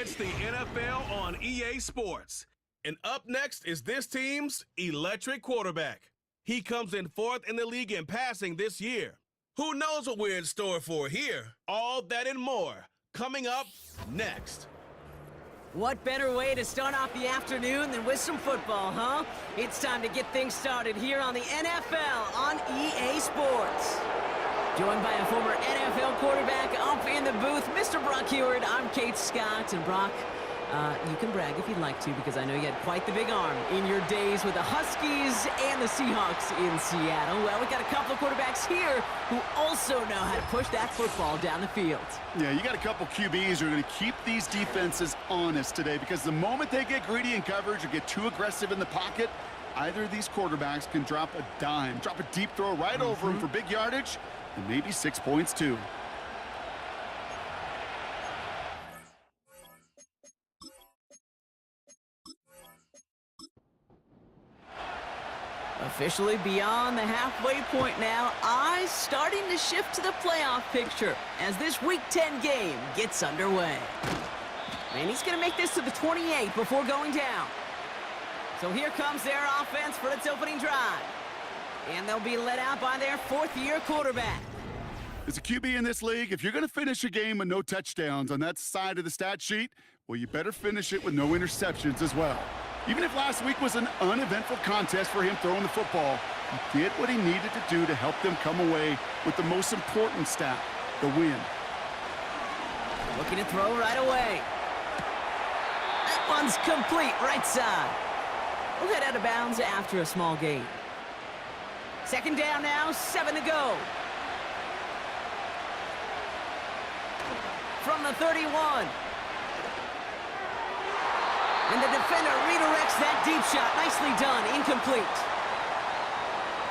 It's the NFL on EA Sports. And up next is this team's electric quarterback. He comes in fourth in the league in passing this year. Who knows what we're in store for here? All that and more coming up next. What better way to start off the afternoon than with some football, huh? It's time to get things started here on the NFL on EA Sports. Joined by a former NFL quarterback up in the booth, Mr. Brock Heward. I'm Kate Scott, and Brock, you can brag if you'd like to, because I know you had quite the big arm in your days with the Huskies and the Seahawks in Seattle. Well, we got a couple of quarterbacks here who also know how to push that football down the field. Yeah, you got a couple QBs who are going to keep these defenses honest today, because the moment they get greedy in coverage or get too aggressive in the pocket, either of these quarterbacks can drop a dime, drop a deep throw right over him for big yardage, and maybe 6 points too. Officially beyond the halfway point now, eyes starting to shift to the playoff picture as this Week 10 game gets underway. And he's going to make this to the 28 before going down. So here comes their offense for its opening drive. And they'll be led out by their fourth-year quarterback. As a QB in this league, if you're going to finish a game with no touchdowns on that side of the stat sheet, well, you better finish it with no interceptions as well. Even if last week was an uneventful contest for him throwing the football, he did what he needed to do to help them come away with the most important stat, the win. Looking to throw right away. That one's complete, right side. We'll head out of bounds after a small gain. Second down now, 7 to go. From the 31. And the defender redirects that deep shot. Nicely done. Incomplete.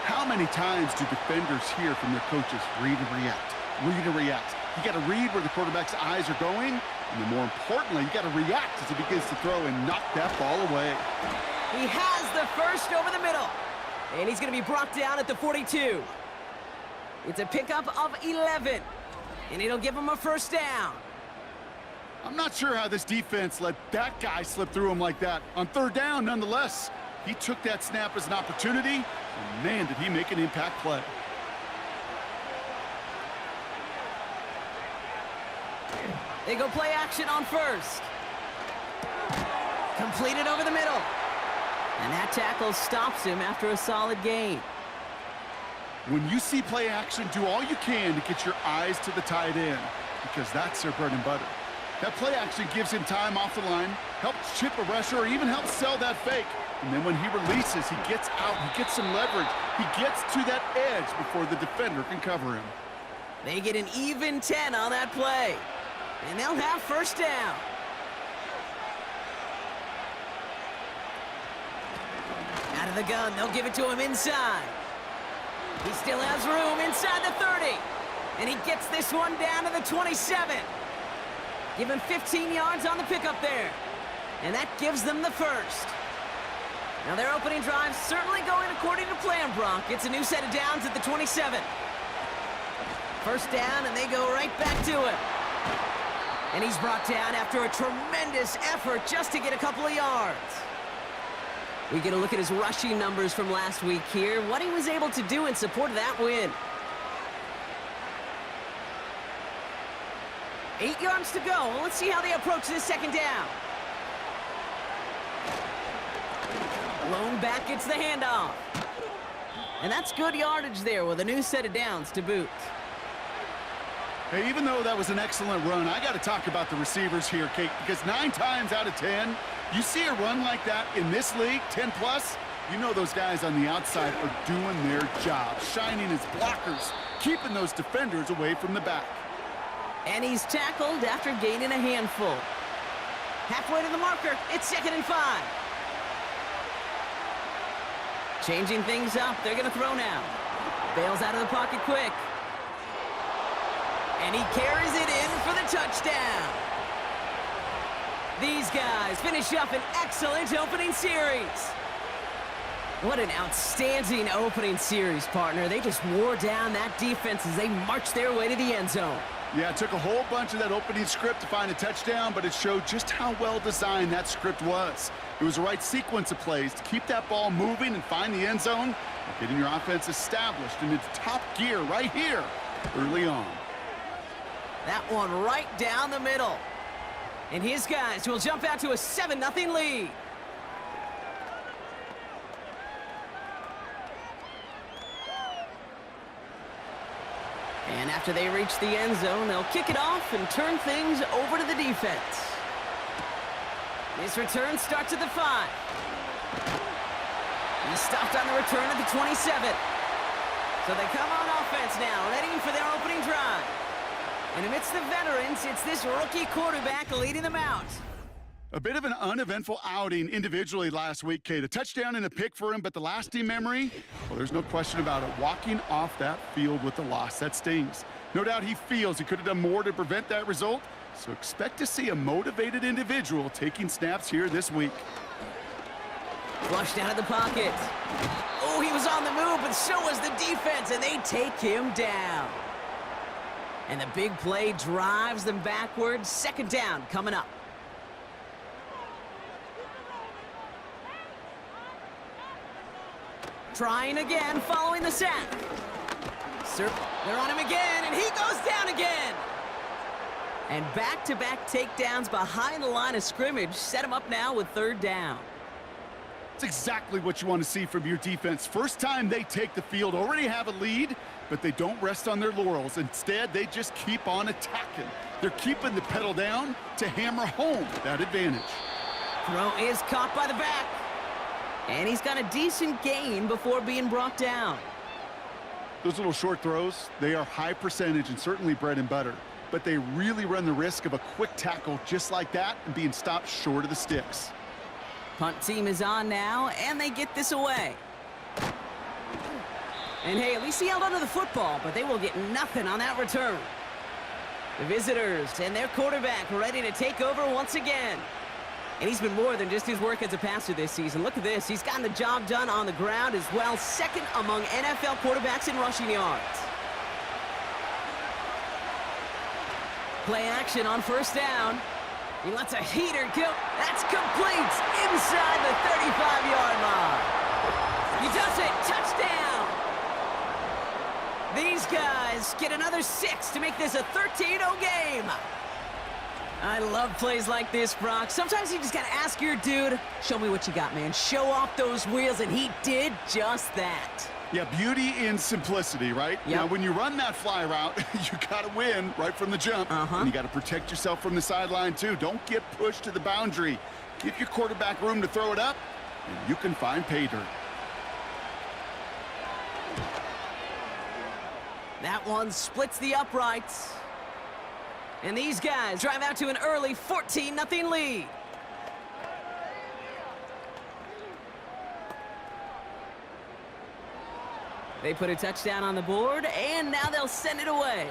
How many times do defenders hear from their coaches, read and react, read and react? You got to read where the quarterback's eyes are going, and then more importantly, you got to react as he begins to throw and knock that ball away. He has the first over the middle, and he's going to be brought down at the 42. It's a pickup of 11, and it'll give him a first down. I'm not sure how this defense let that guy slip through him like that. On third down, nonetheless, he took that snap as an opportunity, and man, did he make an impact play. They go play action on first. Completed over the middle. And that tackle stops him after a solid gain. When you see play action, do all you can to get your eyes to the tight end, because that's their bread and butter. That play action gives him time off the line, helps chip a rusher, or even helps sell that fake. And then when he releases, he gets out, he gets some leverage. He gets to that edge before the defender can cover him. They get an even 10 on that play. And they'll have first down. Out of the gun, they'll give it to him inside. He still has room inside the 30. And he gets this one down to the 27. Give him 15 yards on the pickup there. And that gives them the first. Now their opening drive certainly going according to plan, Brock. It's a new set of downs at the 27. First down, and they go right back to him. And he's brought down after a tremendous effort just to get a couple of yards. We get a look at his rushing numbers from last week here, what he was able to do in support of that win. 8 yards to go. Let's see how they approach this second down. Lone back gets the handoff. And that's good yardage there with a new set of downs to boot. Hey, even though that was an excellent run, I got to talk about the receivers here, Kate, because 9 times out of 10, you see a run like that in this league, 10 plus, you know those guys on the outside are doing their job, shining as blockers, keeping those defenders away from the back. And he's tackled after gaining a handful. Halfway to the marker, it's 2nd and 5. Changing things up, they're going to throw now. Bails out of the pocket quick. And he carries it in for the touchdown. These guys finish up an excellent opening series. What an outstanding opening series, partner. They just wore down that defense as they marched their way to the end zone. Yeah, it took a whole bunch of that opening script to find a touchdown, but it showed just how well designed that script was. It was the right sequence of plays to keep that ball moving and find the end zone, and getting your offense established in its top gear right here early on. That one right down the middle. And his guys will jump out to a 7-0 lead. And after they reach the end zone, they'll kick it off and turn things over to the defense. This return starts at the 5. He stopped on the return at the 27. So they come on offense now, ready for their opening drive. And amidst the veterans, it's this rookie quarterback leading them out. A bit of an uneventful outing individually last week, Kate. A touchdown and a pick for him, but the lasting memory, well, there's no question about it. Walking off that field with the loss, that stings. No doubt he feels he could have done more to prevent that result, so expect to see a motivated individual taking snaps here this week. Flushed out of the pocket. Oh, he was on the move, but so was the defense, and they take him down. And the big play drives them backwards. Second down coming up. Trying again, following the sack. They're on him again, and he goes down again. And back-to-back takedowns behind the line of scrimmage set him up now with third down. That's exactly what you want to see from your defense. First time they take the field, already have a lead, but they don't rest on their laurels. Instead, they just keep on attacking. They're keeping the pedal down to hammer home that advantage. Throw is caught by the back. And he's got a decent gain before being brought down. Those little short throws, they are high percentage and certainly bread and butter. But they really run the risk of a quick tackle just like that and being stopped short of the sticks. Punt team is on now, and they get this away. And hey, at least he held onto the football, but they will get nothing on that return. The visitors and their quarterback ready to take over once again. And he's been more than just his work as a passer this season. Look at this. He's gotten the job done on the ground as well. Second among NFL quarterbacks in rushing yards. Play action on first down. He lets a heater go. That's complete inside the 35-yard line. He does it. Touchdown. These guys get another 6 to make this a 13-0 game. I love plays like this, Brock. Sometimes you just got to ask your dude, show me what you got, man. Show off those wheels, and he did just that. Yeah, beauty in simplicity, right? Yep. Now, when you run that fly route, you got to win right from the jump. And you got to protect yourself from the sideline, too. Don't get pushed to the boundary. Give your quarterback room to throw it up, and you can find pay dirt. That one splits the uprights. And these guys drive out to an early 14-0 lead. They put a touchdown on the board, and now they'll send it away.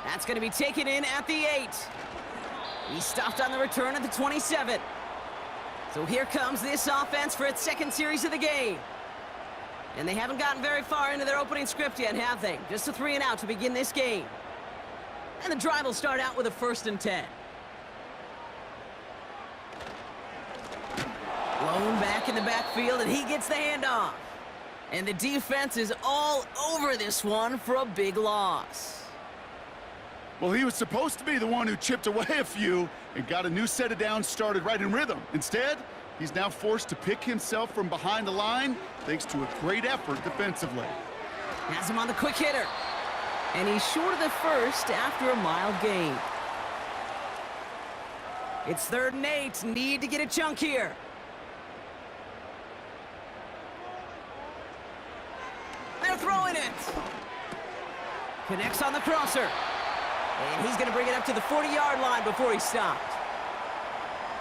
That's going to be taken in at the 8. He stopped on the return at the 27. So here comes this offense for its second series of the game. And they haven't gotten very far into their opening script yet, have they? Just a 3 and out to begin this game. And the drive will start out with a 1st and 10. Blown back in the backfield, and he gets the handoff. And the defense is all over this one for a big loss. Well, he was supposed to be the one who chipped away a few and got a new set of downs started right in rhythm. Instead, he's now forced to pick himself from behind the line thanks to a great effort defensively. Has him on the quick hitter. And he's short of the first after a mild gain. It's 3rd and 8. Need to get a chunk here. They're throwing it. Connects on the crosser. And he's going to bring it up to the 40-yard line before he stopped.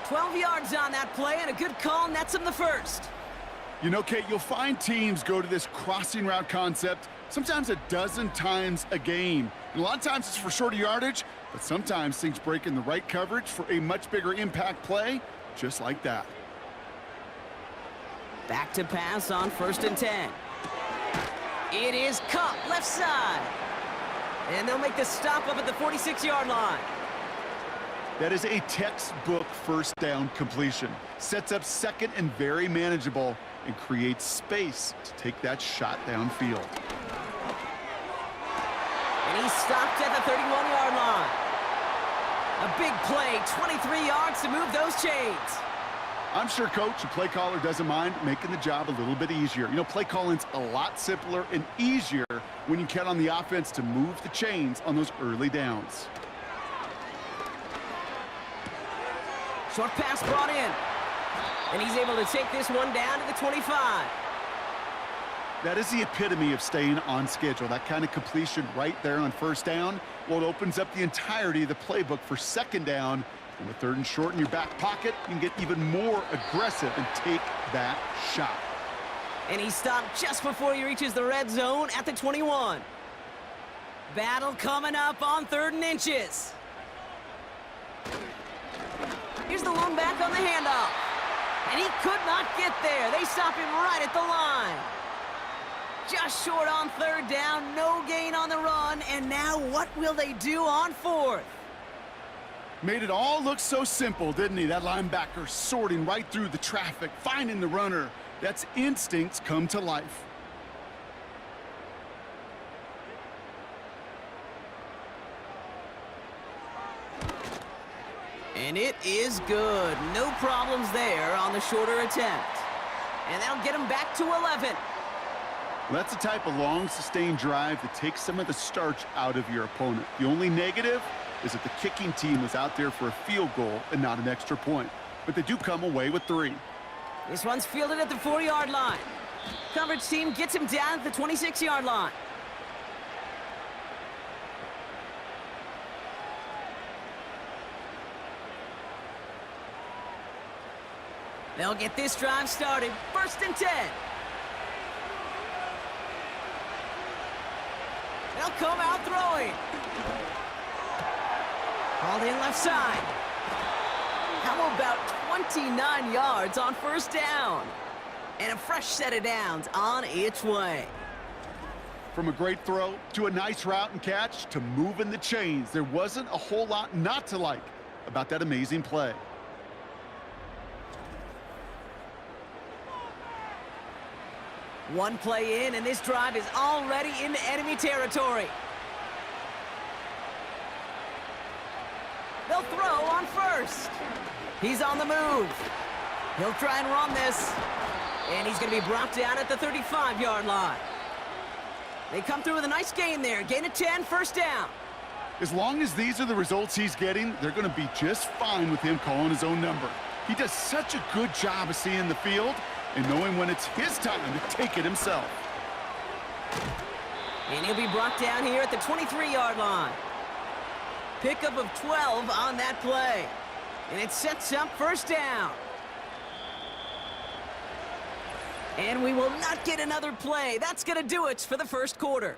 12 yards on that play, and a good call nets him the first. You know, Kate, you'll find teams go to this crossing route concept sometimes a dozen times a game. And a lot of times it's for shorter yardage, but sometimes things break in the right coverage for a much bigger impact play, just like that. Back to pass on 1st and 10. It is caught left side. And they'll make the stop up at the 46-yard line. That is a textbook first down completion. Sets up second and very manageable and creates space to take that shot downfield. And he's stopped at the 31-yard line. A big play, 23 yards to move those chains. I'm sure Coach, the play caller, doesn't mind making the job a little bit easier. You know, play calling's a lot simpler and easier when you count on the offense to move the chains on those early downs. Short pass brought in. And he's able to take this one down to the 25. That is the epitome of staying on schedule. That kind of completion right there on first down. Well, it opens up the entirety of the playbook for second down. And with third and short in your back pocket, you can get even more aggressive and take that shot. And he stopped just before he reaches the red zone at the 21. Battle coming up on 3rd and inches. Here's the lone back on the handoff. And he could not get there. They stop him right at the line. Just short on 3rd down, no gain on the run. And now what will they do on 4th? Made it all look so simple, didn't he? That linebacker sorting right through the traffic, finding the runner. That's instincts come to life. And it is good. No problems there on the shorter attempt. And that'll get him back to 11. Well, that's the type of long, sustained drive that takes some of the starch out of your opponent. The only negative is that the kicking team was out there for a field goal and not an extra point. But they do come away with 3. This one's fielded at the 4-yard line. Coverage team gets him down at the 26-yard line. They'll get this drive started. 1st and 10. They'll come out throwing. Called in left side. How about 29 yards on 1st down? And a fresh set of downs on its way. From a great throw to a nice route and catch to moving the chains, there wasn't a whole lot not to like about that amazing play. One play in, and this drive is already into enemy territory. They'll throw on 1st. He's on the move. He'll try and run this. And he's going to be brought down at the 35-yard line. They come through with a nice gain there. Gain of 10, 1st down. As long as these are the results he's getting, they're going to be just fine with him calling his own number. He does such a good job of seeing the field and knowing when it's his time to take it himself. And he'll be brought down here at the 23-yard line. Pickup of 12 on that play. And it sets up 1st down. And we will not get another play. That's going to do it for the 1st quarter.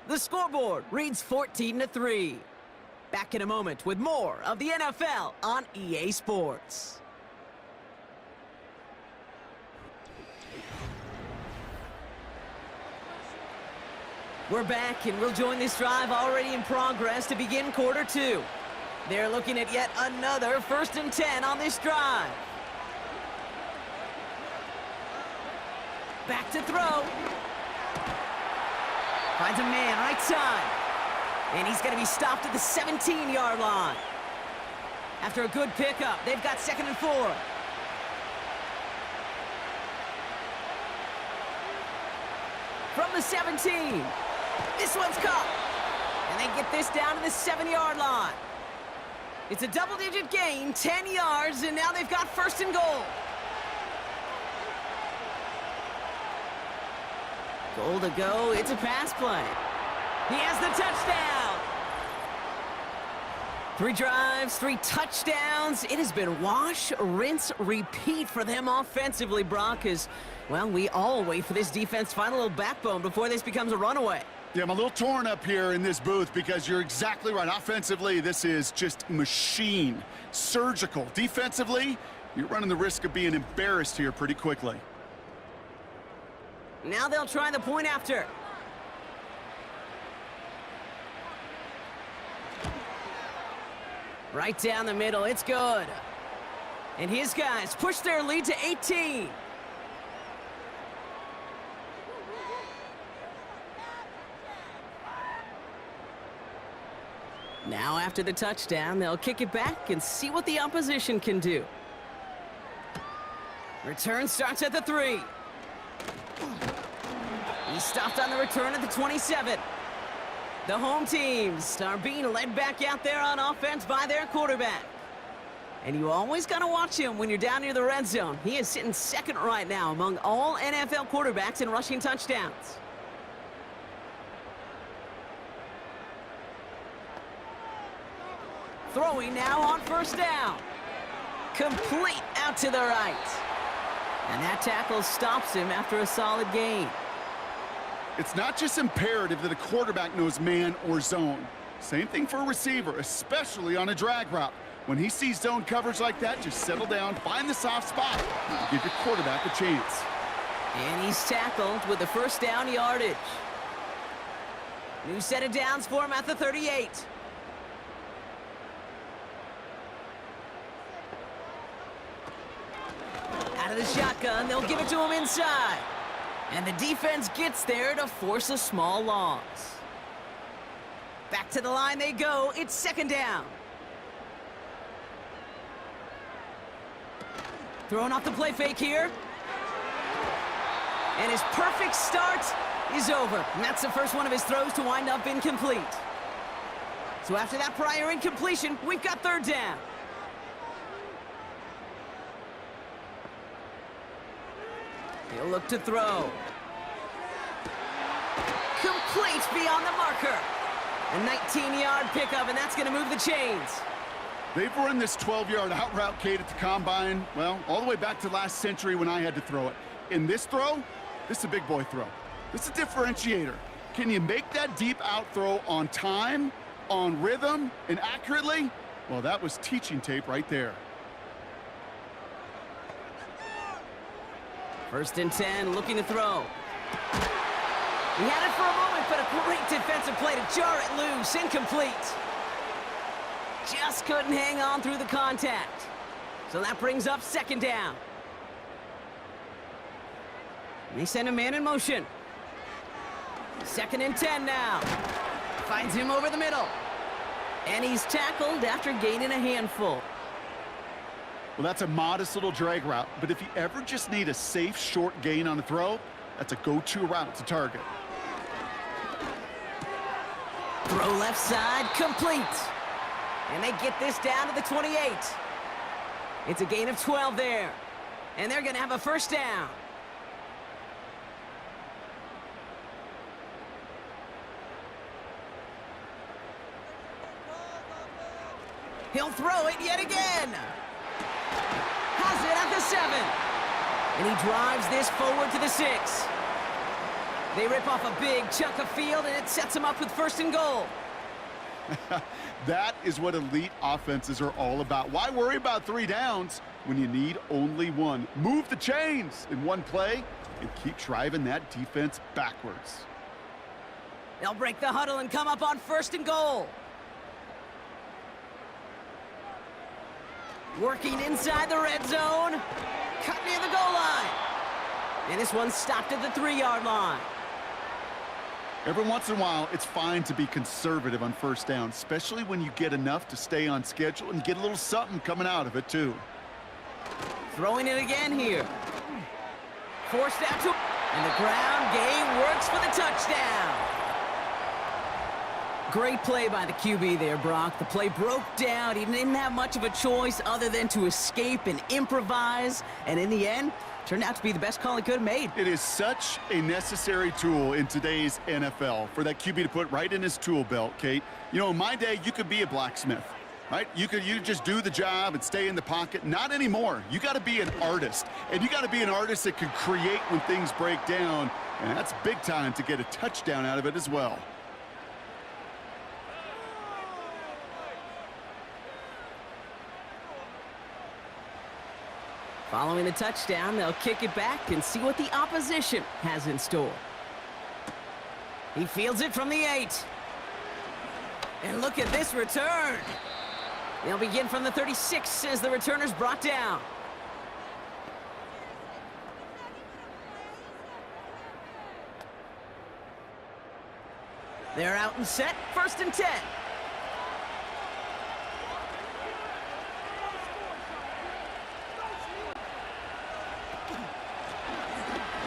The scoreboard reads 14-3. Back in a moment with more of the NFL on EA Sports. We're back, and we'll join this drive already in progress to begin quarter 2. They're looking at yet another 1st and 10 on this drive. Back to throw. Finds a man right side. And he's going to be stopped at the 17-yard line. After a good pickup, they've got 2nd and 4. From the 17. This one's caught. And they get this down to the 7-yard line. It's a double-digit gain, 10 yards, and now they've got 1st and goal. Goal to go. It's a pass play. He has the touchdown. 3 drives, 3 touchdowns. It has been wash, rinse, repeat for them offensively, Brock, as, well, we all wait for this defense to find a little backbone before this becomes a runaway. Yeah, I'm a little torn up here in this booth because you're exactly right. Offensively, this is just machine, surgical. Defensively, you're running the risk of being embarrassed here pretty quickly. Now they'll try the point after. Right down the middle, it's good. And his guys push their lead to 18. Now after the touchdown, they'll kick it back and see what the opposition can do. Return starts at the 3. He stopped on the return at the 27. The home teams are being led back out there on offense by their quarterback. And you always got to watch him when you're down near the red zone. He is sitting second right now among all NFL quarterbacks in rushing touchdowns. Throwing now on first down. Complete out to the right. And that tackle stops him after a solid gain. It's not just imperative that a quarterback knows man or zone. Same thing for a receiver, especially on a drag route. When he sees zone coverage like that, just settle down, find the soft spot, and give your quarterback a chance. And he's tackled with the first down yardage. New set of downs for him at the 38. Out of the shotgun, they'll give it to him inside. And the defense gets there to force a small loss. Back to the line they go. It's second down. Throwing off the play fake here. And his perfect start is over. And that's the first one of his throws to wind up incomplete. So after that prior incompletion, we've got third down. He'll look to throw. Complete beyond the marker. A 19-yard pickup, and that's going to move the chains. They've run this 12-yard out route, Kate, at the combine, well, all the way back to last century when I had to throw it. In this throw, this is a big boy throw. This is a differentiator. Can you make that deep out throw on time, on rhythm, and accurately? Well, that was teaching tape right there. First and 10, looking to throw. He had it for a moment, but a great defensive play to jar it loose. Incomplete. Just couldn't hang on through the contact. So that brings up second down. And they send a man in motion. Second and 10 now. Finds him over the middle. And he's tackled after gaining a handful. Well, that's a modest little drag route, but if you ever just need a safe, short gain on a throw, that's a go-to route to target. Throw left side, complete. And they get this down to the 28. It's a gain of 12 there. And they're going to have a first down. He'll throw it yet again. Has it at the 7. And he drives this forward to the 6. They rip off a big chunk of field, and it sets them up with first and goal. That is what elite offenses are all about. Why worry about 3 downs when you need only 1? Move the chains in one play and keep driving that defense backwards. They'll break the huddle and come up on first and goal. Working inside the red zone. Cut near the goal line. And this one stopped at the 3-yard line. Every once in a while, it's fine to be conservative on first down, especially when you get enough to stay on schedule and get a little something coming out of it, too. Throwing it again here. Forced out to... And the ground game works for the touchdown. Great play by the QB there, Brock. The play broke down. He didn't have much of a choice other than to escape and improvise. And in the end, turned out to be the best call he could have made. It is such a necessary tool in today's NFL for that QB to put right in his tool belt, Kate. You know, in my day, you could be a blacksmith, right? You just do the job and stay in the pocket. Not anymore. You got to be an artist. And you got to be an artist that can create when things break down. And that's big time to get a touchdown out of it as well. Following the touchdown, they'll kick it back and see what the opposition has in store. He fields it from the 8. And look at this return. They'll begin from the 36 as the returner's brought down. They're out and set, 1st and 10.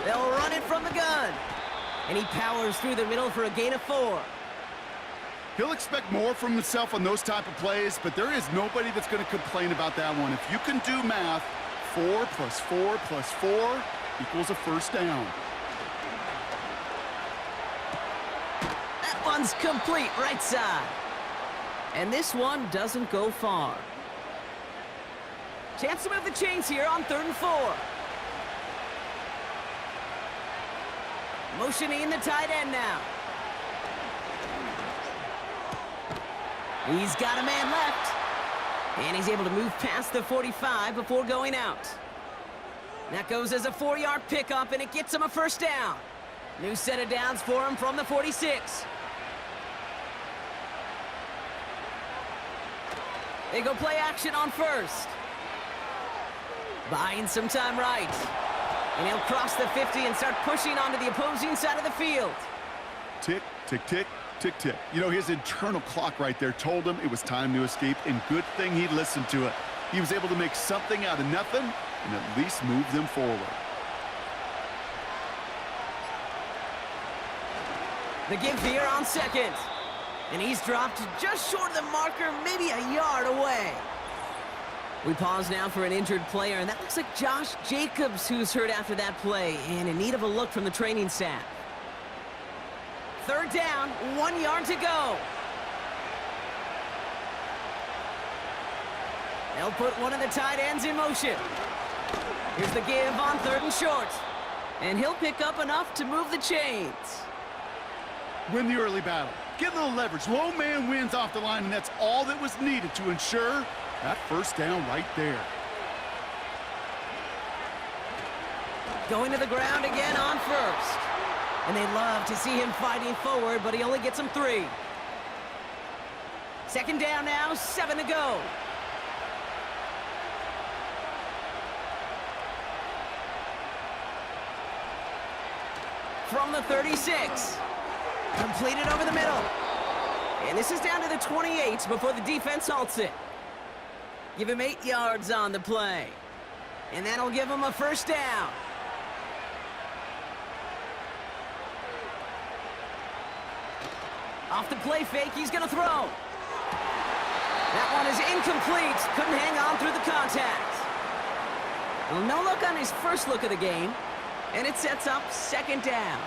They'll run it from the gun. And he powers through the middle for a gain of 4. He'll expect more from himself on those type of plays, but there is nobody that's going to complain about that one. If you can do math, 4 plus 4 plus 4 equals a first down. That one's complete, right side. And this one doesn't go far. Chance to move the chains here on 3rd and 4. Motioning the tight end now. He's got a man left. And he's able to move past the 45 before going out. That goes as a 4-yard pickup, and it gets him a first down. New set of downs for him from the 46. They go play action on 1st. Buying some time right. And he'll cross the 50 and start pushing onto the opposing side of the field. Tick, tick, tick, tick, tick. You know, his internal clock right there told him it was time to escape, and good thing he listened to it. He was able to make something out of nothing and at least move them forward. The give here on 2nd. And he's dropped just short of the marker, maybe a yard away. We pause now for an injured player, and that looks like Josh Jacobs, who's hurt after that play, and in need of a look from the training staff. 3rd down, 1 yard to go. They'll put one of the tight ends in motion. Here's the give on 3rd and short. And he'll pick up enough to move the chains. Win the early battle. Get a little leverage. Low man wins off the line, and that's all that was needed to ensure that first down right there. Going to the ground again on 1st. And they love to see him fighting forward, but he only gets them 3. 2nd down now, 7 to go. From the 36. Completed over the middle. And this is down to the 28 before the defense halts it. Give him 8 yards on the play. And that'll give him a first down. Off the play fake, he's going to throw. That one is incomplete. Couldn't hang on through the contact. Well, no look on his first look of the game. And it sets up 2nd down.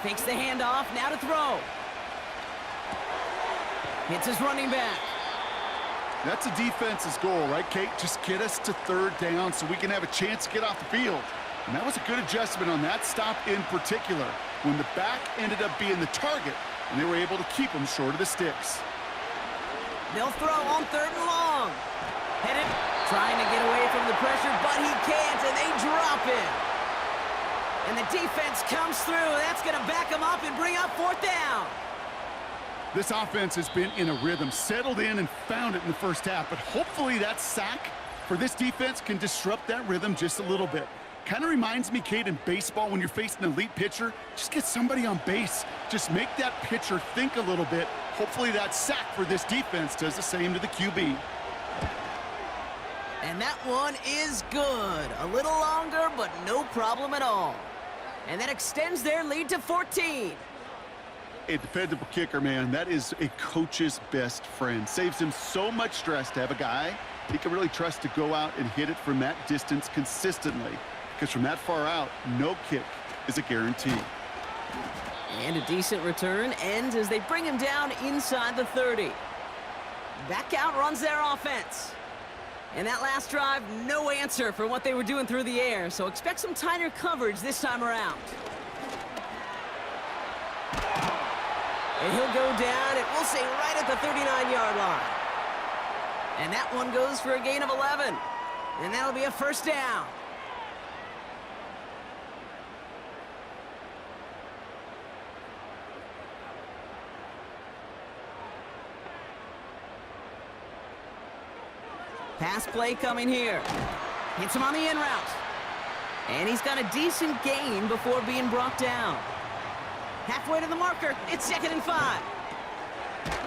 Takes the handoff, now to throw. Hits his running back. That's a defense's goal, right, Kate? Just get us to 3rd down so we can have a chance to get off the field. And that was a good adjustment on that stop in particular, when the back ended up being the target, and they were able to keep him short of the sticks. They'll throw on 3rd and long. Headed, trying to get away from the pressure, but he can't, and they drop him. And the defense comes through. That's going to back him up and bring up 4th down. This offense has been in a rhythm, settled in and found it in the first half, but hopefully that sack for this defense can disrupt that rhythm just a little bit. Kind of reminds me, Kate, in baseball, when you're facing an elite pitcher, just get somebody on base. Just make that pitcher think a little bit. Hopefully that sack for this defense does the same to the QB. And that one is good. A little longer, but no problem at all. And that extends their lead to 14. A dependable kicker, man. That is a coach's best friend. Saves him so much stress to have a guy he can really trust to go out and hit it from that distance consistently. Because from that far out, no kick is a guarantee. And a decent return ends as they bring him down inside the 30. Back out runs their offense. And that last drive, no answer for what they were doing through the air, so expect some tighter coverage this time around. And he'll go down, and we'll say right at the 39-yard line. And that one goes for a gain of 11. And that'll be a first down. Pass play coming here. Hits him on the in route. And he's got a decent gain before being brought down. Halfway to the marker. It's 2nd and 5.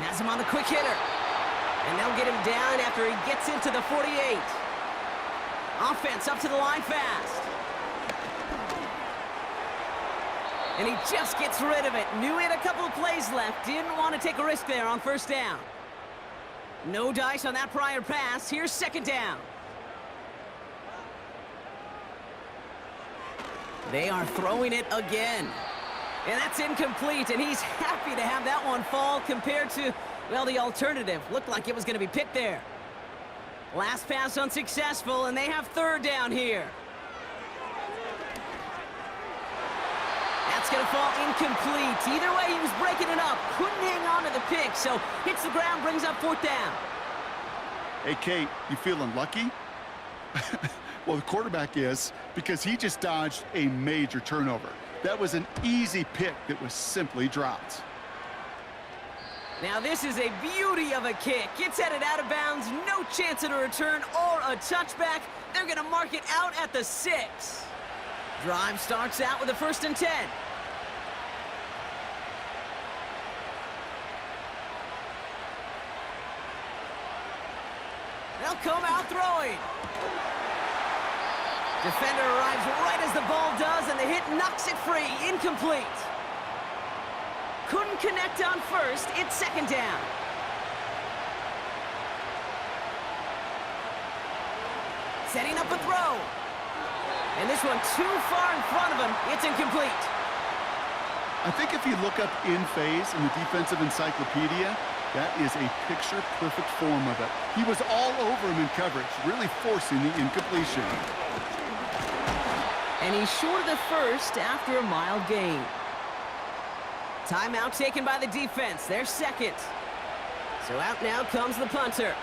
Has him on the quick hitter. And they'll get him down after he gets into the 48. Offense up to the line fast. And he just gets rid of it. Knew he had a couple of plays left. Didn't want to take a risk there on 1st down. No dice on that prior pass. Here's 2nd down. They are throwing it again. And that's incomplete, and he's happy to have that one fall compared to, well, the alternative. Looked like it was going to be picked there. Last pass unsuccessful, and they have 3rd down here. That's going to fall incomplete. Either way, he was breaking it up. Couldn't hang on to the pick, so hits the ground, brings up 4th down. Hey, Kate, you feeling lucky? Well, the quarterback is, because he just dodged a major turnover. That was an easy pick that was simply dropped. Now this is a beauty of a kick. It's headed out of bounds, no chance at a return or a touchback. They're going to mark it out at the 6. Drive starts out with a 1st and 10. They'll come out throwing. Defender arrives right as the ball does, and the hit knocks it free. Incomplete. Couldn't connect on 1st. It's 2nd down. Setting up a throw. And this one too far in front of him. It's incomplete. I think if you look up in phase in the defensive encyclopedia, that is a picture-perfect form of it. He was all over him in coverage, really forcing the incompletion. And he's short of the 1st after a mild gain. Timeout taken by the defense. They're 2nd. So out now comes the punter.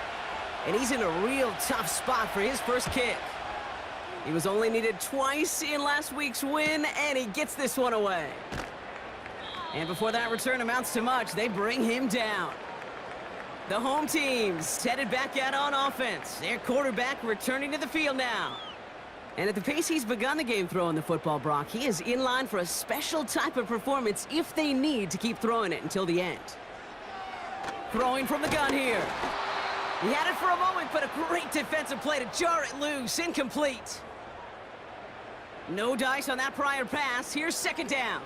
And he's in a real tough spot for his 1st kick. He was only needed twice in last week's win, and he gets this one away. And before that return amounts to much, they bring him down. The home team's headed back out on offense. Their quarterback returning to the field now. And at the pace he's begun the game throwing the football, Brock, he is in line for a special type of performance if they need to keep throwing it until the end. Throwing from the gun here. He had it for a moment, but a great defensive play to jar it loose. Incomplete. No dice on that prior pass. Here's 2nd down.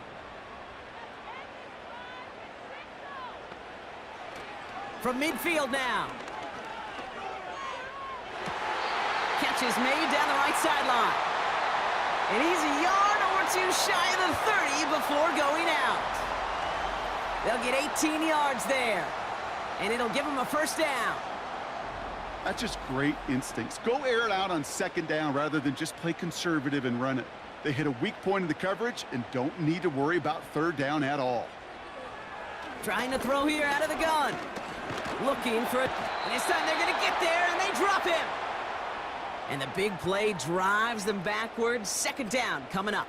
From midfield now. Catch is made down the right sideline. And he's a yard or 2 shy of the 30 before going out. They'll get 18 yards there. And it'll give him a 1st down. That's just great instincts. Go air it out on 2nd down rather than just play conservative and run it. They hit a weak point in the coverage and don't need to worry about 3rd down at all. Trying to throw here out of the gun. Looking for it. And this time they're going to get there, and they drop him. And the big play drives them backwards. 2nd down coming up.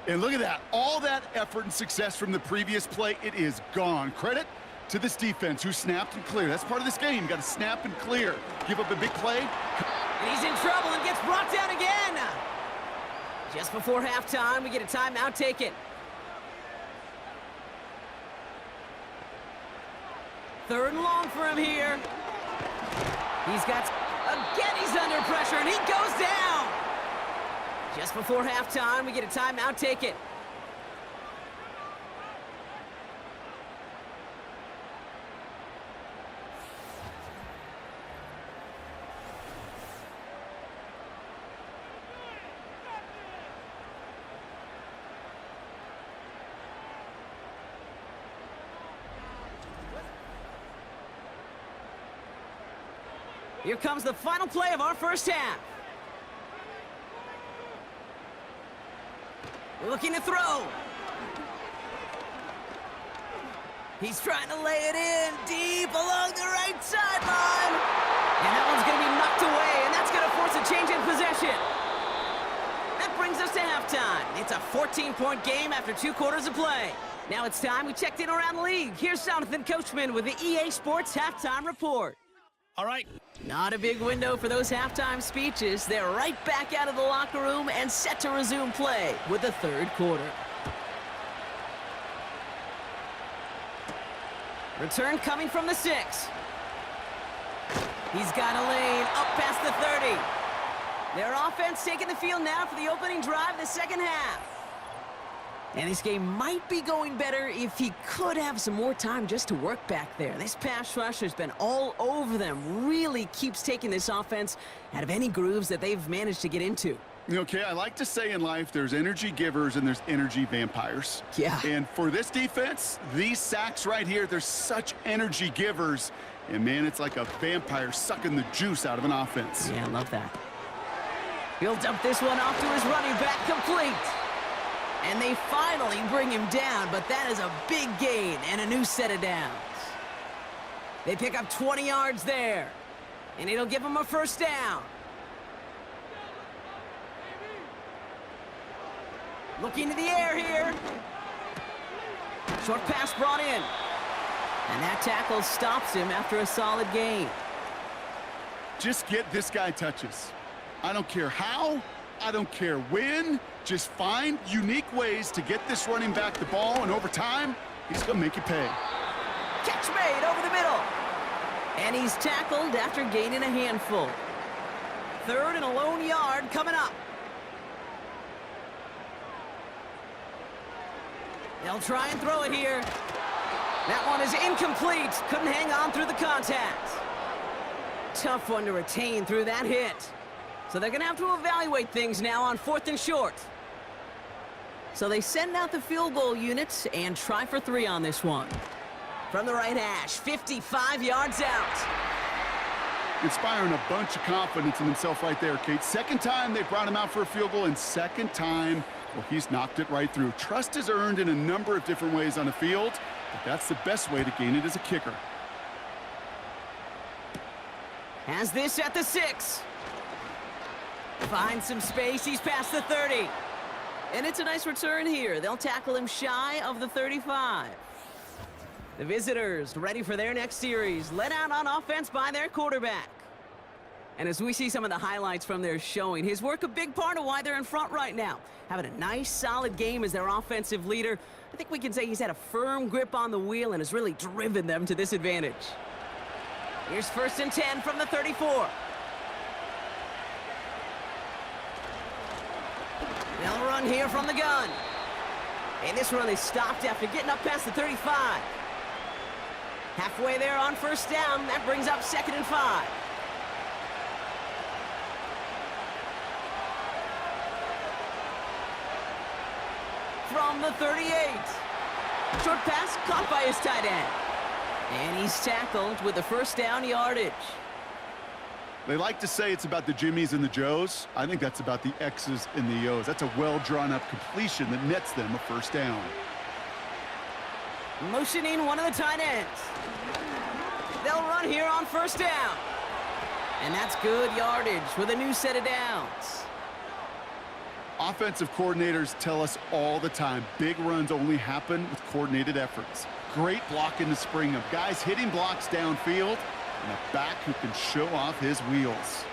And look at that. All that effort and success from the previous play, it is gone. Credit to this defense who snapped and cleared. That's part of this game. You got to snap and clear. Give up a big play. And he's in trouble and gets brought down again. Just before halftime, we get a timeout taken. 3rd and long for him here. Again, he's under pressure, and he goes down. Just before halftime, we get a timeout taken. Here comes the final play of our 1st half. Looking to throw. He's trying to lay it in deep along the right sideline. And that one's going to be knocked away, and that's going to force a change in possession. That brings us to halftime. It's a 14-point game after 2 quarters of play. Now it's time we checked in around the league. Here's Jonathan Coachman with the EA Sports Halftime Report. All right. Not a big window for those halftime speeches. They're right back out of the locker room and set to resume play with the third quarter. Return coming from the 6. He's got a lane up past the 30. Their offense taking the field now for the opening drive of the second half. And this game might be going better if he could have some more time just to work back there. This pass rush has been all over them. Really keeps taking this offense out of any grooves that they've managed to get into. Okay, I like to say in life there's energy givers and there's energy vampires. Yeah. And for this defense, these sacks right here, they're such energy givers. And, man, it's like a vampire sucking the juice out of an offense. Yeah, I love that. He'll dump this one off to his running back, complete. And they finally bring him down, but that is a big gain and a new set of downs. They pick up 20 yards there, and it'll give them a first down. Looking to the air here. Short pass brought in. And that tackle stops him after a solid gain. Just get this guy touches. I don't care how, I don't care when. Just find unique ways to get this running back the ball, and over time, he's going to make you pay. Catch made over the middle. And he's tackled after gaining a handful. Third and a lone yard coming up. They'll try and throw it here. That one is incomplete. Couldn't hang on through the contact. Tough one to retain through that hit. So they're going to have to evaluate things now on 4th and short. So they send out the field goal units and try for 3 on this one. From the right hash, 55 yards out. Inspiring a bunch of confidence in himself right there, Kate. Second time they brought him out for a field goal, and second time, well, he's knocked it right through. Trust is earned in a number of different ways on the field, but that's the best way to gain it as a kicker. Has this at the 6. Finds some space, he's past the 30. And it's a nice return here. They'll tackle him shy of the 35. The visitors ready for their next series, led out on offense by their quarterback. And as we see some of the highlights from their showing, his work a big part of why they're in front right now. Having a nice, solid game as their offensive leader. I think we can say he's had a firm grip on the wheel and has really driven them to this advantage. Here's 1st and 10 from the 34. They'll run here from the gun. And this run is stopped after getting up past the 35. Halfway there on 1st down. That brings up 2nd and 5. From the 38. Short pass caught by his tight end. And he's tackled with the first down yardage. They like to say it's about the Jimmies and the Joes. I think that's about the X's and the O's. That's a well-drawn-up completion that nets them a first down. Motioning one of the tight ends. They'll run here on 1st down. And that's good yardage with a new set of downs. Offensive coordinators tell us all the time, big runs only happen with coordinated efforts. Great blocking to spring them. Guys hitting blocks downfield, and a back who can show off his wheels.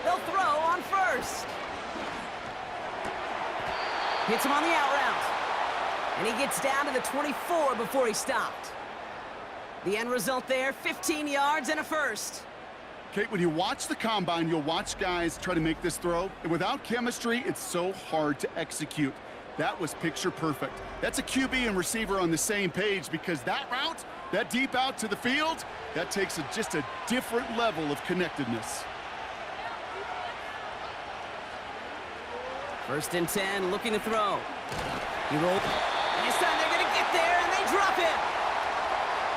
They'll throw on 1st. Hits him on the out route. And he gets down to the 24 before he stopped. The end result there, 15 yards and a first. Kate, when you watch the combine, you'll watch guys try to make this throw. And without chemistry, it's so hard to execute. That was picture perfect. That's a QB and receiver on the same page, because that route, that deep out to the field, that takes just a different level of connectedness. 1st and 10, looking to throw. He rolled. And this time they're going to get there, and they drop him.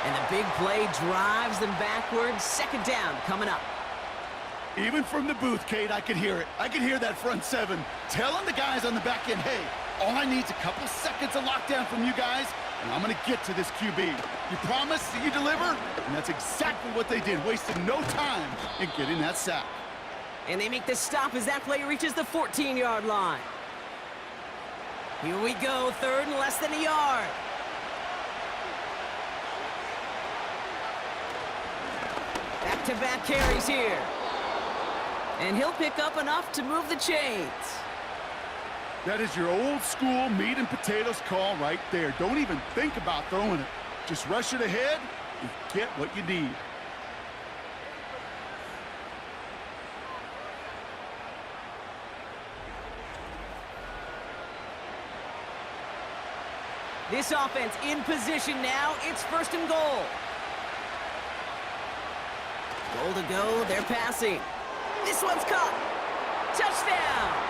And the big play drives them backwards. 2nd down coming up. Even from the booth, Kate, I could hear it. I could hear that front 7 telling the guys on the back end, hey, all I need is a couple seconds of lockdown from you guys, and I'm going to get to this QB. You promise that you deliver? And that's exactly what they did, wasting no time in getting that sack. And they make the stop as that play reaches the 14-yard line. Here we go, 3rd and less than a yard. Back-to-back carries here. And he'll pick up enough to move the chains. That is your old school meat and potatoes call right there. Don't even think about throwing it. Just rush it ahead and get what you need. This offense in position now. It's 1st and goal. Goal to go. They're passing. This one's caught. Touchdown.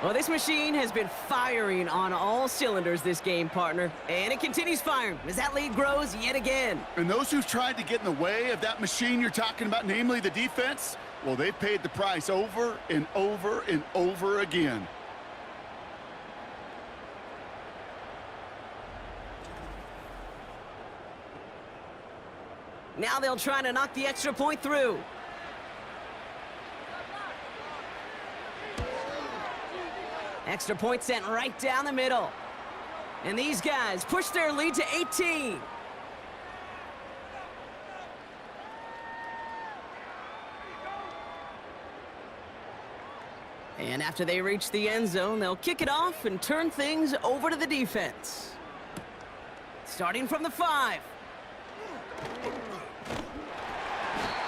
Well, this machine has been firing on all cylinders this game, partner. And it continues firing as that lead grows yet again. And those who've tried to get in the way of that machine you're talking about, namely the defense, well, they've paid the price over and over and over again. Now they'll try to knock the extra point through. Extra point sent right down the middle. And these guys push their lead to 18. And after they reach the end zone, they'll kick it off and turn things over to the defense. Starting from the 5.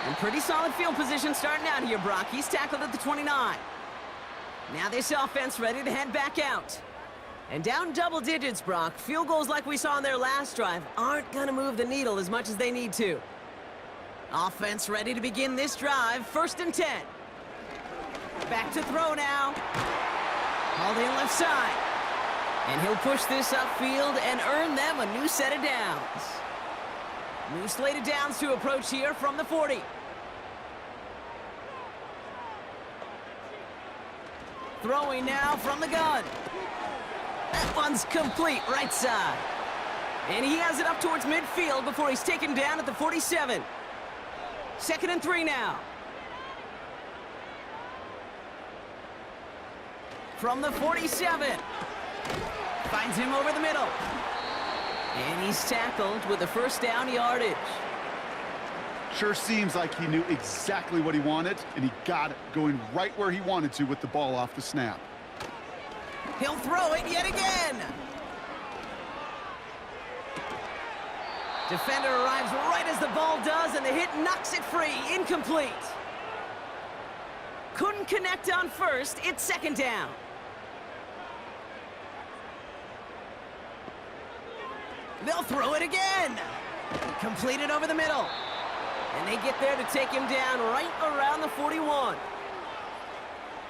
And pretty solid field position starting out here, Brock. He's tackled at the 29. Now this offense ready to head back out. And down double digits, Brock. Field goals like we saw in their last drive aren't going to move the needle as much as they need to. Offense ready to begin this drive. 1st and 10. Back to throw now. Hauled in left side. And he'll push this upfield and earn them a new set of downs. New slate of downs to approach here from the 40. Throwing now from the gun. That one's complete, right side. And he has it up towards midfield before he's taken down at the 47. 2nd and 3 now. From the 47. Finds him over the middle. And he's tackled with a 1st down yardage. Sure seems like he knew exactly what he wanted, and he got it, going right where he wanted to with the ball off the snap. He'll throw it yet again. Defender arrives right as the ball does, and the hit knocks it free. Incomplete. Couldn't connect on 1st. It's 2nd down. They'll throw it again. Completed over the middle. And they get there to take him down right around the 41.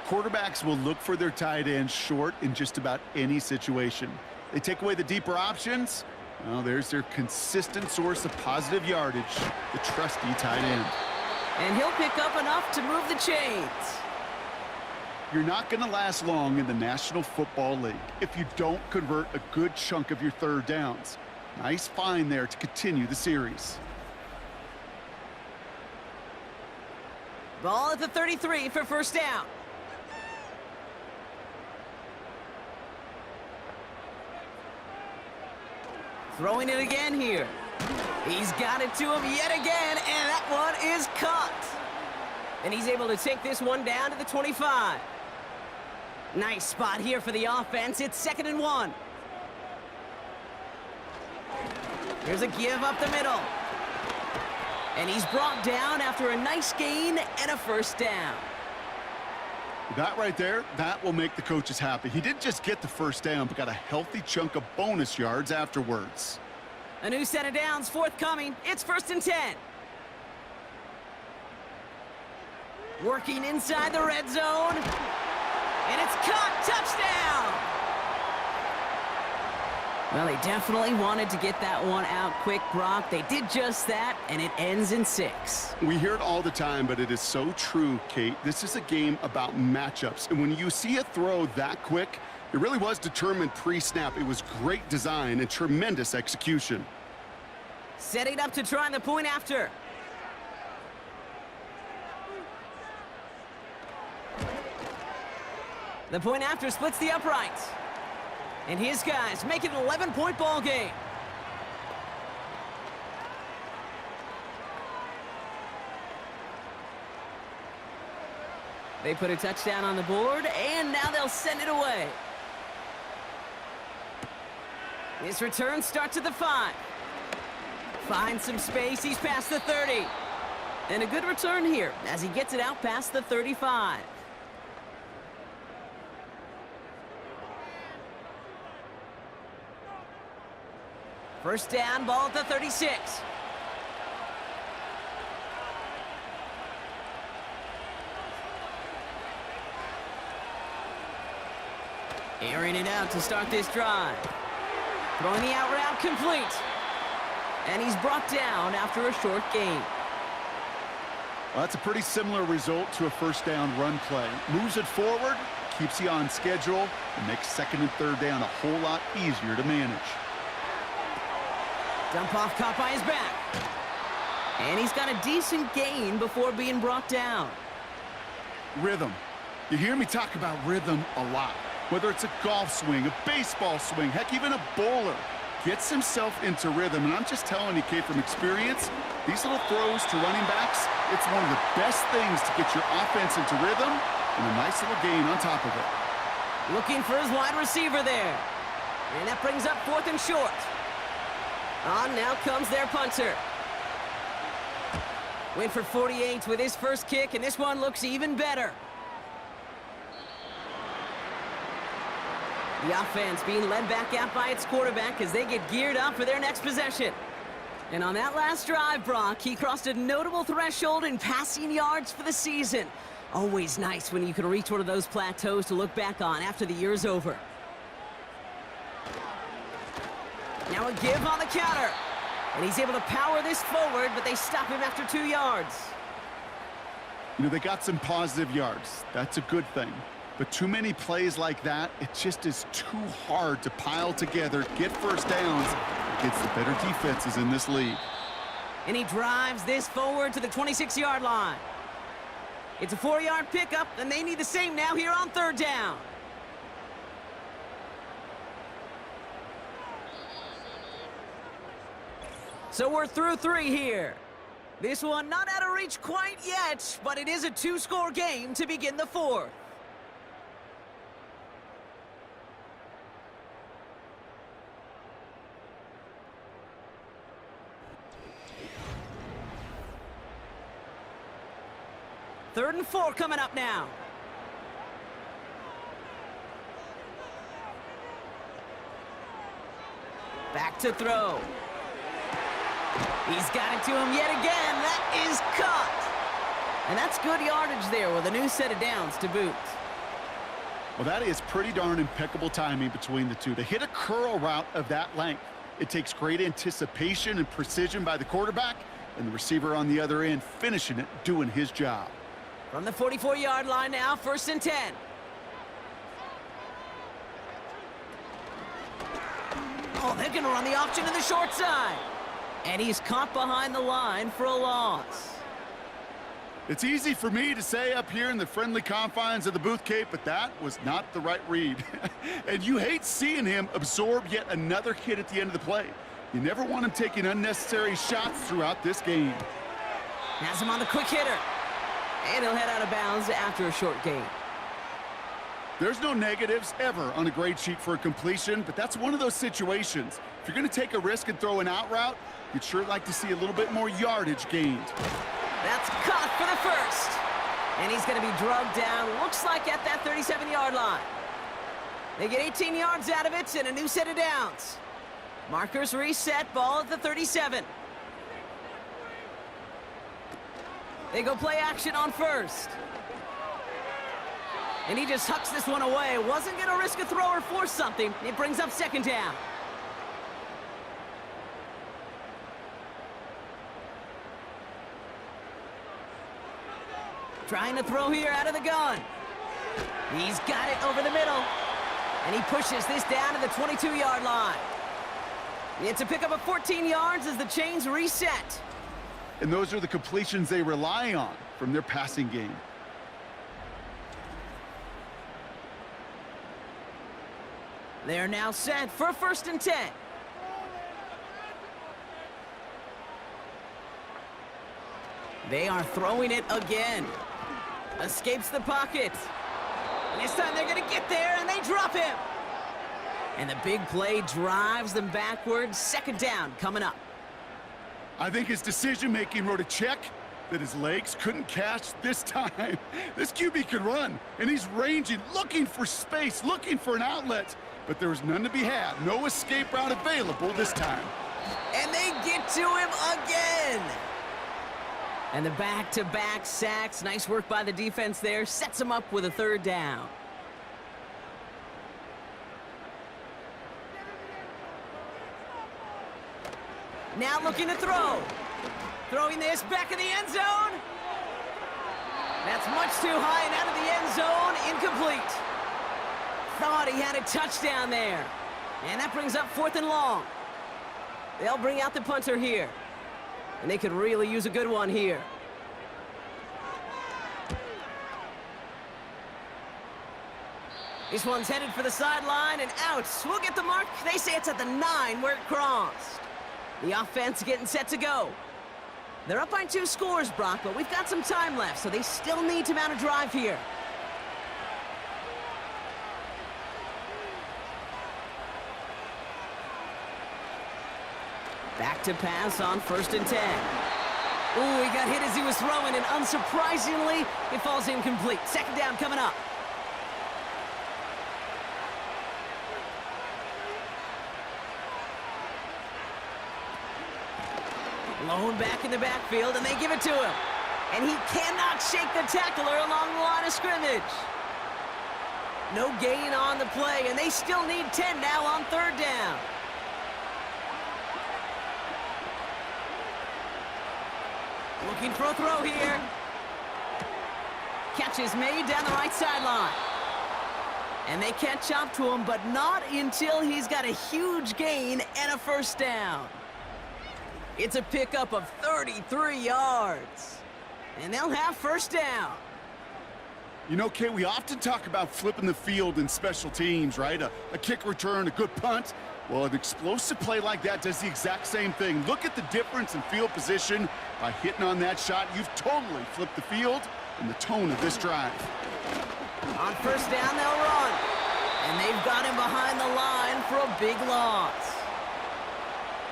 Quarterbacks will look for their tight end short in just about any situation. They take away the deeper options. Well, there's their consistent source of positive yardage, the trusty tight end. And he'll pick up enough to move the chains. You're not going to last long in the National Football League if you don't convert a good chunk of your 3rd downs. Nice find there to continue the series. Ball at the 33 for 1st down. Throwing it again here. He's got it to him yet again, and that one is caught. And he's able to take this one down to the 25. Nice spot here for the offense. It's 2nd and 1. Here's a give up the middle. And he's brought down after a nice gain and a 1st down. That right there, that will make the coaches happy. He didn't just get the 1st down, but got a healthy chunk of bonus yards afterwards. A new set of downs forthcoming. It's 1st and 10. Working inside the red zone. And it's caught. Touchdown! Well, they definitely wanted to get that one out quick, Brock. They did just that, and it ends in 6. We hear it all the time, but it is so true, Kate. This is a game about matchups, and when you see a throw that quick, it really was determined pre-snap. It was great design and tremendous execution. Setting up to try the point after. The point after splits the uprights. And his guys make it an 11-point ball game. They put a touchdown on the board, and now they'll send it away. This return starts at the 5. Finds some space. He's past the 30. And a good return here as he gets it out past the 35. First down, ball at the 36. Airing it out to start this drive. Throwing the out route complete. And he's brought down after a short gain. Well, that's a pretty similar result to a first down run play. Moves it forward, keeps you on schedule, and makes second and third down a whole lot easier to manage. Dump off caught by his back. And he's got a decent gain before being brought down. Rhythm. You hear me talk about rhythm a lot. Whether it's a golf swing, a baseball swing, heck, even a bowler. Gets himself into rhythm. And I'm just telling you, kid, from experience, these little throws to running backs, it's one of the best things to get your offense into rhythm and a nice little gain on top of it. Looking for his wide receiver there. And that brings up 4th and short. On now comes their punter. Went for 48 with his first kick, and this one looks even better. The offense being led back out by its quarterback as they get geared up for their next possession. And on that last drive, Brock, he crossed a notable threshold in passing yards for the season. Always nice when you can reach one of those plateaus to look back on after the year's over. Now a give on the counter. And he's able to power this forward, but they stop him after 2 yards. You know, they got some positive yards. That's a good thing. But too many plays like that, it just is too hard to pile together, get first downs against the better defenses in this league. And he drives this forward to the 26-yard line. It's a 4-yard pickup, and they need the same now here on 3rd down. So we're through 3 here. This one not out of reach quite yet, but it is a 2-score game to begin the 4th. Third and 4 coming up now. Back to throw. He's got it to him yet again. That is caught. And that's good yardage there with a new set of downs to boot. Well, that is pretty darn impeccable timing between the two. To hit a curl route of that length, it takes great anticipation and precision by the quarterback, and the receiver on the other end finishing it, doing his job. From the 44-yard line now, 1st and 10. Oh, they're going to run the option to the short side. And he's caught behind the line for a loss. It's easy for me to say up here in the friendly confines of the booth, Cape, but that was not the right read. And you hate seeing him absorb yet another hit at the end of the play. You never want him taking unnecessary shots throughout this game. Has him on the quick hitter. And he'll head out of bounds after a short gain. There's no negatives ever on a grade sheet for a completion, but that's one of those situations. If you're going to take a risk and throw an out route, you'd sure like to see a little bit more yardage gained. That's caught for the first. And he's going to be drugged down, looks like at that 37-yard line. They get 18 yards out of it and a new set of downs. Markers reset, ball at the 37. They go play action on 1st. And he just hucks this one away. Wasn't going to risk a throw or force something. It brings up 2nd down. Trying to throw here out of the gun. He's got it over the middle. And he pushes this down to the 22-yard line. It's a pickup of 14 yards as the chains reset. And those are the completions they rely on from their passing game. They're now set for 1st and 10. They are throwing it again. Escapes the pocket. And this time they're going to get there, and they drop him. And the big play drives them backwards. Second down coming up. I think his decision-making wrote a check that his legs couldn't catch this time. This QB can run, and he's ranging, looking for space, looking for an outlet. But there was none to be had. No escape route available this time. And they get to him again. And the back-to-back sacks. Nice work by the defense there. Sets him up with a third down. Now looking to throw. Throwing this back in the end zone. That's much too high and out of the end zone. Incomplete. Thought he had a touchdown there. And that brings up 4th and long. They'll bring out the punter here. And they could really use a good one here. This one's headed for the sideline and out. We'll get the mark. They say it's at the 9 where it crossed. The offense getting set to go. They're up by 2 scores, Brock, but we've got some time left, so they still need to mount a drive here. Back to pass on 1st and 10. Ooh, he got hit as he was throwing, and unsurprisingly, it falls incomplete. Second down coming up. Lone back in the backfield, and they give it to him. And he cannot shake the tackler along the line of scrimmage. No gain on the play, and they still need 10 now on 3rd down. Looking for a throw here. Catch is made down the right sideline. And they catch up to him, but not until he's got a huge gain and a first down. It's a pickup of 33 yards. And they'll have first down. You know, Kate, we often talk about flipping the field in special teams, right? A kick return, a good punt. Well, an explosive play like that does the exact same thing. Look at the difference in field position. By hitting on that shot, you've totally flipped the field and the tone of this drive. On first down, they'll run. And they've got him behind the line for a big loss.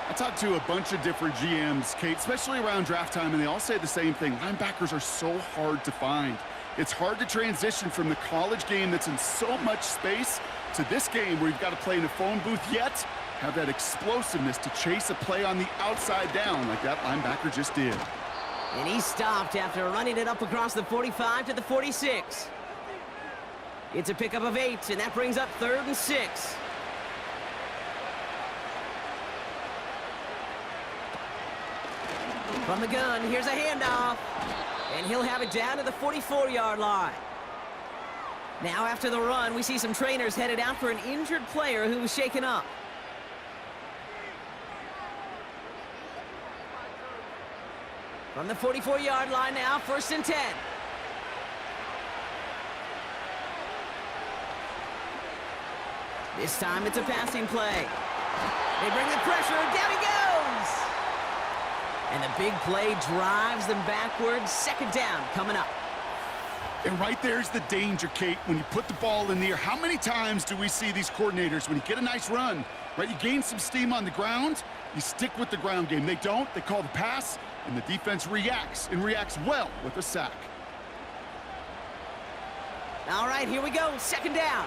I talked to a bunch of different GMs, Kate, especially around draft time, and they all say the same thing. Linebackers are so hard to find. It's hard to transition from the college game that's in so much space to this game where you've got to play in a phone booth, yet have that explosiveness to chase a play on the outside down like that linebacker just did. And he stopped after running it up across the 45 to the 46. It's a pickup of 8, and that brings up 3rd and 6. From the gun, here's a handoff. And he'll have it down to the 44-yard line. Now after the run, we see some trainers headed out for an injured player who was shaken up. From the 44-yard line now, 1st and 10. This time it's a passing play. They bring the pressure, down he goes! And the big play drives them backwards. Second down coming up. And right there's the danger, Kate, when you put the ball in the air. How many times do we see these coordinators, when you get a nice run, right, you gain some steam on the ground, you stick with the ground game. They don't, they call the pass, and the defense reacts, and reacts well with a sack. All right, here we go, second down.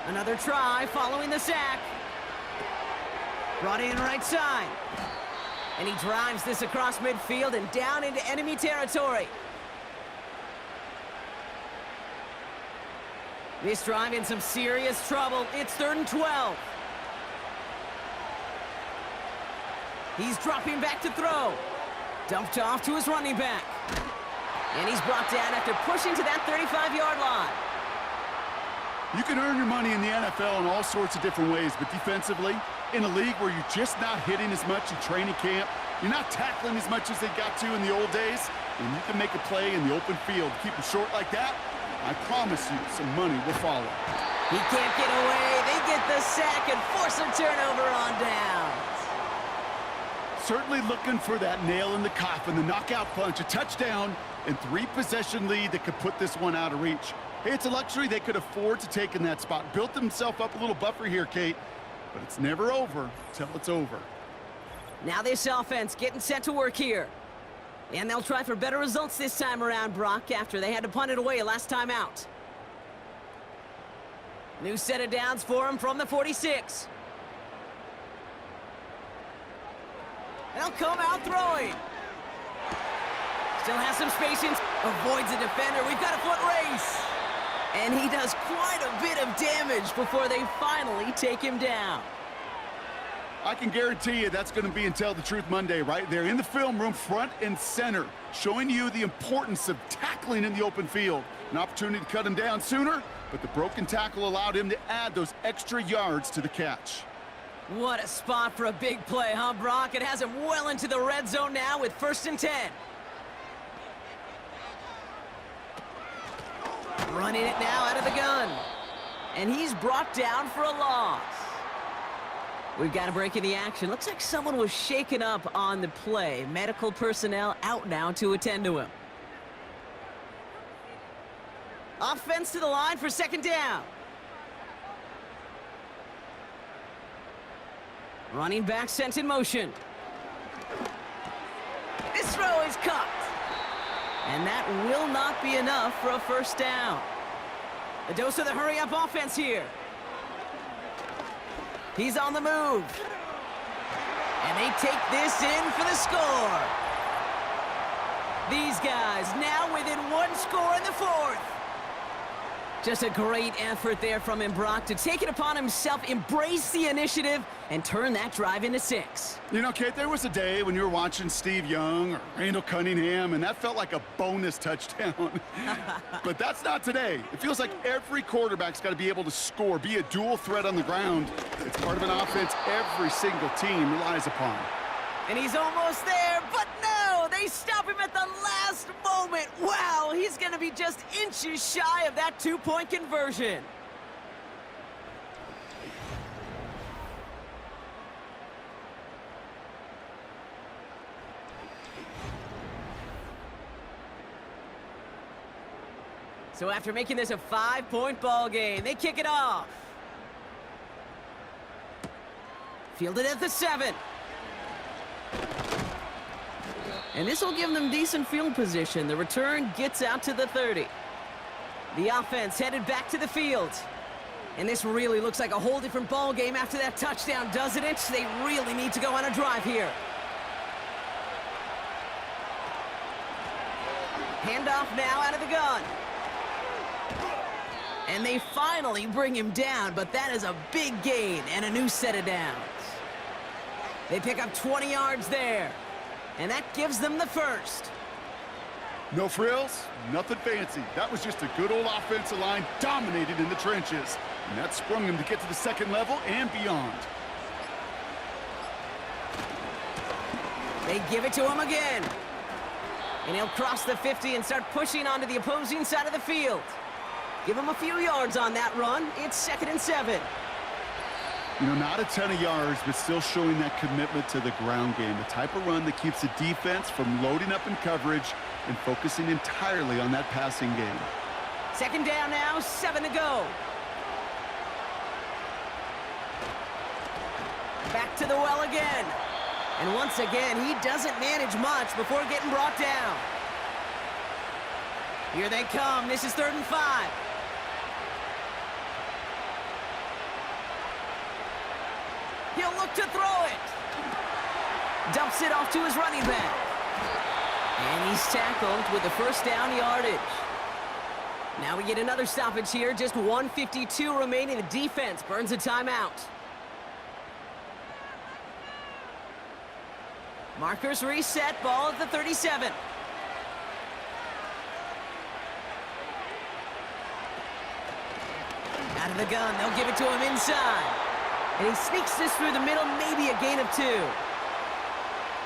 Another try following the sack. Brought in right side. And he drives this across midfield and down into enemy territory. This drive in some serious trouble. It's 3rd and 12. He's dropping back to throw. Dumped off to his running back. And he's brought down after pushing to that 35-yard line. You can earn your money in the NFL in all sorts of different ways, but defensively, in a league where you're just not hitting as much in training camp, you're not tackling as much as they got to in the old days, and you can make a play in the open field, keep it short like that, I promise you some money will follow. He can't get away. They get the sack and force a turnover on downs. certainly looking for that nail in the coffin, the knockout punch, a touchdown, and 3-possession lead that could put this one out of reach. Hey, it's a luxury they could afford to take in that spot. Built themselves up a little buffer here, Kate, but it's never over till it's over. Now this offense getting set to work here. And they'll try for better results this time around, Brock, after they had to punt it away last time out. New set of downs for him from the 46. They'll come out throwing. Still has some space in. Avoids a defender. We've got a foot race. And he does quite a bit of damage before they finally take him down. I can guarantee you that's going to be in Tell the Truth Monday right there in the film room, front and center, showing you the importance of tackling in the open field. An opportunity to cut him down sooner, but the broken tackle allowed him to add those extra yards to the catch. What a spot for a big play, huh, Brock? It has him well into the red zone now with 1st and 10. Running it now out of the gun. And he's brought down for a loss. We've got a break in the action. Looks like someone was shaken up on the play. Medical personnel out now to attend to him. Offense to the line for 2nd down. Running back sent in motion. This throw is caught. And that will not be enough for a 1st down. A dose of the hurry-up offense here. He's on the move. And they take this in for the score. These guys now within 1 score in the 4th. Just a great effort there from him, Brock, to take it upon himself, embrace the initiative, and turn that drive into 6. You know, Kate, there was a day when you were watching Steve Young or Randall Cunningham, and that felt like a bonus touchdown. But that's not today. It feels like every quarterback's got to be able to score, be a dual threat on the ground. It's part of an offense every single team relies upon. And he's almost there, but no! They stop him at the last moment. Wow, he's going to be just inches shy of that 2-point conversion. So after making this a 5-point ball game, they kick it off. Fielded at the 7. And this will give them decent field position. The return gets out to the 30. The offense headed back to the field. And this really looks like a whole different ball game after that touchdown, doesn't it? They really need to go on a drive here. Handoff now out of the gun. And they finally bring him down, but that is a big gain and a new set of downs. They pick up 20 yards there. And that gives them the 1st. No frills, nothing fancy. That was just a good old offensive line dominated in the trenches. And that sprung him to get to the 2nd level and beyond. They give it to him again. And he'll cross the 50 and start pushing onto the opposing side of the field. Give him a few yards on that run. It's 2nd and 7. You know, not a ton of yards, but still showing that commitment to the ground game. The type of run that keeps the defense from loading up in coverage and focusing entirely on that passing game. 2nd down now, 7 to go. Back to the well again. And once again, he doesn't manage much before getting brought down. Here they come. This is 3rd and 5. He'll look to throw it. Dumps it off to his running back. And he's tackled with the 1st down yardage. Now we get another stoppage here. Just 1:52 remaining. The defense burns a timeout. Markers reset. Ball at the 37. Out of the gun. They'll give it to him inside. And he sneaks this through the middle, maybe a gain of 2.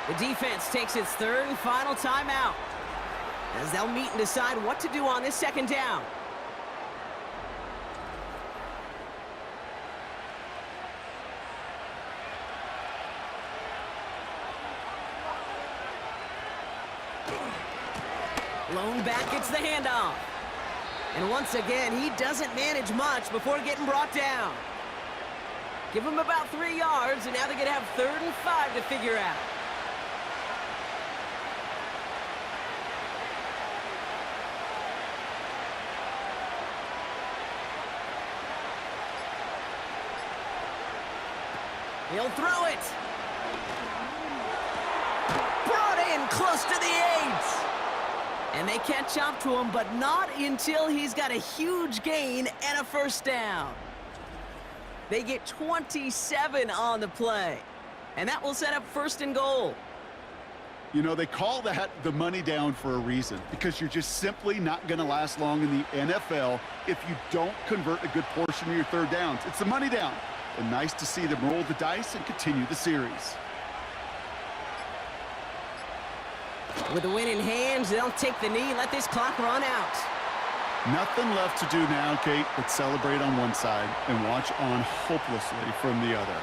The defense takes its 3rd and final timeout as they'll meet and decide what to do on this 2nd down. Lone back gets the handoff. And once again, he doesn't manage much before getting brought down. Give him about 3 yards, and now they're going to have 3rd and 5 to figure out. He'll throw it. Brought in close to the 8. And they catch up to him, but not until he's got a huge gain and a first down. They get 27 on the play. And that will set up 1st and goal. You know, they call that the money down for a reason, because you're just simply not going to last long in the NFL if you don't convert a good portion of your 3rd downs. It's the money down. And nice to see them roll the dice and continue the series. With the win in hand, they'll take the knee, let this clock run out. Nothing left to do now, Kate, but celebrate on one side and watch on hopelessly from the other.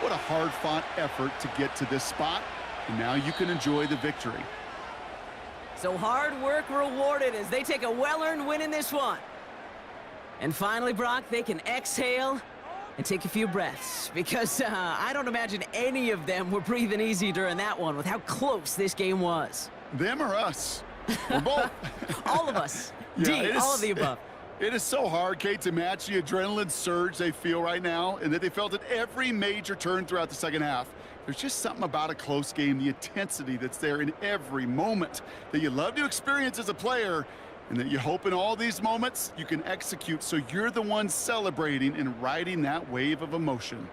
What a hard-fought effort to get to this spot, and now you can enjoy the victory. So hard work rewarded as they take a well-earned win in this one. And finally, Brock, they can exhale and take a few breaths, because I don't imagine any of them were breathing easy during that one with how close this game was. Them or us? Or both. All of us. Yeah, all of the above. It is so hard, Kate, to match the adrenaline surge they feel right now, and that they felt at every major turn throughout the second half. There's just something about a close game, the intensity that's there in every moment that you love to experience as a player, and that you hope in all these moments you can execute so you're the one celebrating and riding that wave of emotion.